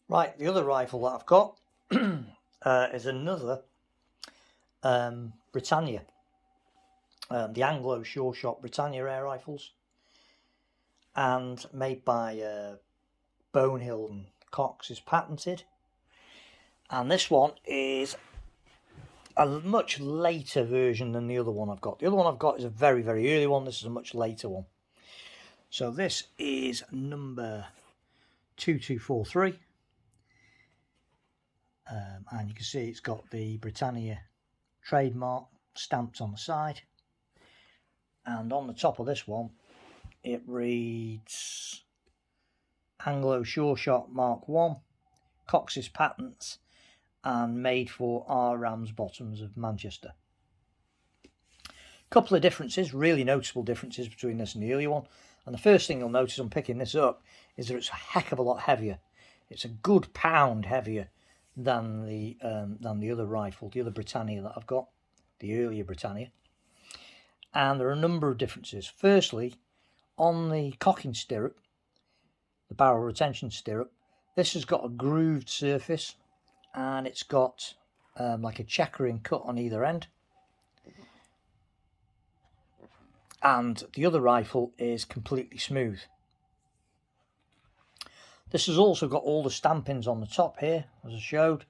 Right, the other rifle that I've got is another Britannia, the Anglo Sure Shot Brittania air rifles, and made by Bonehill and Cox, is patented. And this one is a much later version than the other one I've got. The other one I've got is a very, very early one. This is a much later one. So this is number 2243. And you can see it's got the Britannia trademark stamped on the side. And on the top of this one, it reads Anglo Sure Shot Mark 1, Cox's patents, and made for R. Ramsbottoms of Manchester. Couple of differences, really noticeable differences between this and the earlier one. And the first thing you'll notice on picking this up is that it's a heck of a lot heavier. It's a good pound heavier than the other rifle, the other Britannia that I've got, the earlier Britannia. And there are a number of differences. Firstly, on the cocking stirrup, the barrel retention stirrup, this has got a grooved surface, and it's got like a checkering cut on either end. And the other rifle is completely smooth. This has also got all the stampings on the top here, as I showed,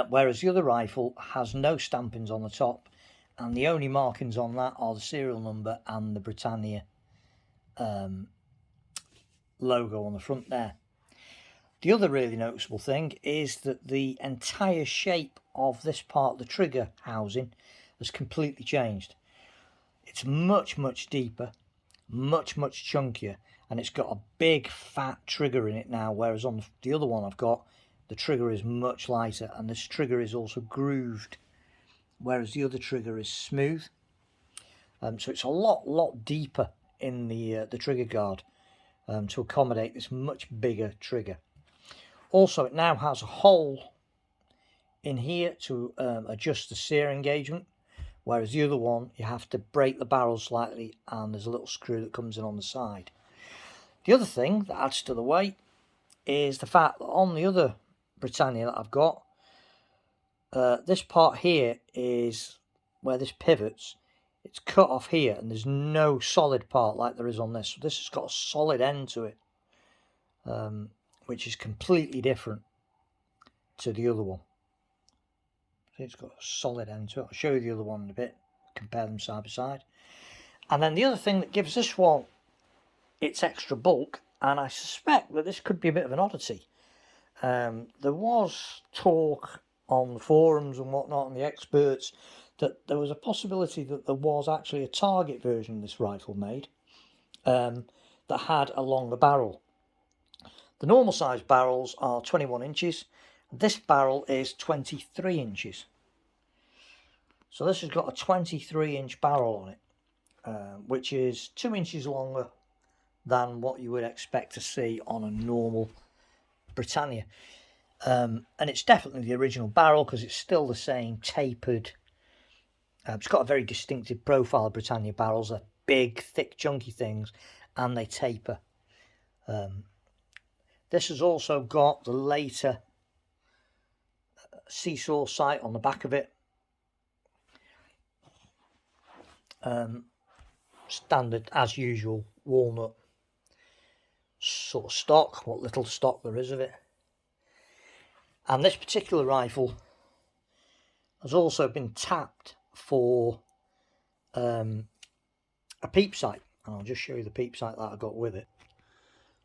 whereas the other rifle has no stampings on the top, and the only markings on that are the serial number and the Britannia logo on the front there. The other really noticeable thing is that the entire shape of this part of the trigger housing has completely changed. It's much, much deeper, much, much chunkier, and it's got a big fat trigger in it now, whereas on the other one I've got, the trigger is much lighter, and this trigger is also grooved, whereas the other trigger is smooth. So it's a lot deeper in the trigger guard to accommodate this much bigger trigger. Also, it now has a hole in here to adjust the sear engagement, whereas the other one, you have to break the barrel slightly, and there's a little screw that comes in on the side. The other thing that adds to the weight is the fact that on the other Britannia that I've got, this part here is where this pivots. It's cut off here, and there's no solid part like there is on this. So this has got a solid end to it, which is completely different to the other one. See, it's got a solid end to it. I'll show you the other one in a bit, compare them side by side. And then the other thing that gives this one its extra bulk, and I suspect that this could be a bit of an oddity. There was talk on the forums and whatnot, and the experts, that there was a possibility that there was actually a target version of this rifle made that had a longer barrel. The normal size barrels are 21 inches. This barrel is 23 inches. So this has got a 23-inch barrel on it, which is 2 inches longer than what you would expect to see on a normal Britannia. And it's definitely the original barrel, because it's still the same tapered. It's got a very distinctive profile of Britannia barrels. They're big, thick, chunky things, and they taper. This has also got the later seesaw sight on the back of it. Standard, as usual, walnut sort of stock, what little stock there is of it. And this particular rifle has also been tapped for a peep sight, and I'll just show you the peep sight that I got with it.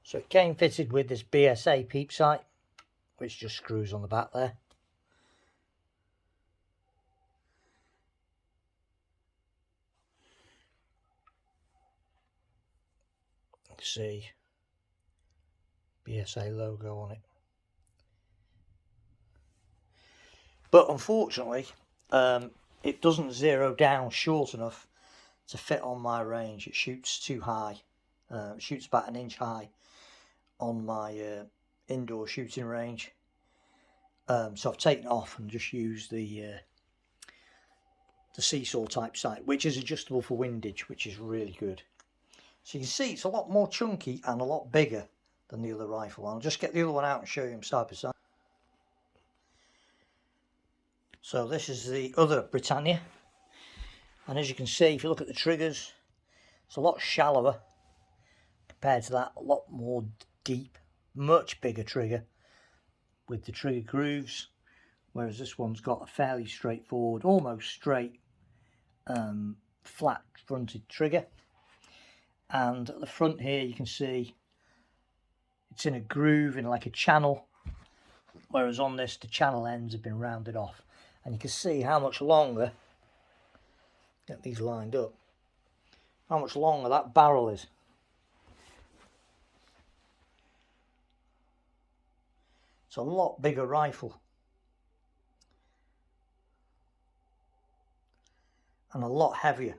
So it came fitted with this BSA peep sight, which just screws on the back there. You can see BSA logo on it. But unfortunately, it doesn't zero down short enough to fit on my range. It shoots too high. It shoots about 1 inch high on my indoor shooting range. So I've taken it off and just used the seesaw type sight, which is adjustable for windage, which is really good. So you can see it's a lot more chunky and a lot bigger than the other rifle. I'll just get the other one out and show you them side by side. So this is the other Brittania, and as you can see, if you look at the triggers, it's a lot shallower compared to that, a lot more deep, much bigger trigger with the trigger grooves, whereas this one's got a fairly straightforward, almost straight, flat fronted trigger. And at the front here you can see it's in a groove, in like a channel, whereas on this the channel ends have been rounded off, and you can see how much longer, get these lined up, how much longer that barrel is. It's a lot bigger rifle and a lot heavier.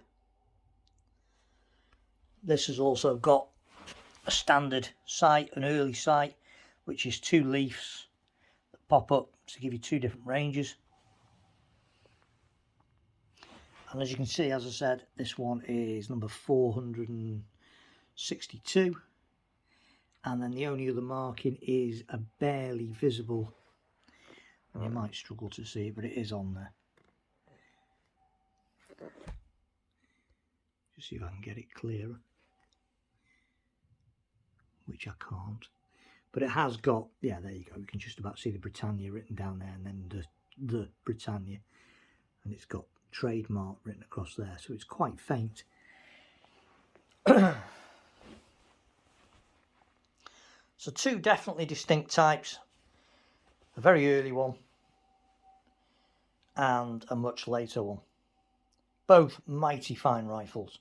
This has also got a standard sight, an early sight, which is 2 leaves that pop up to give you 2 different ranges. And as you can see, as I said, this one is number 462. And then the only other marking is a barely visible, and you might struggle to see it, but it is on there. Just see if I can get it clearer, which I can't. But it has got, yeah, there you go. You can just about see the Brittania written down there, and then the Brittania, and it's got trademark written across there, so it's quite faint. So 2 definitely distinct types, a very early one and a much later one. Both mighty fine rifles.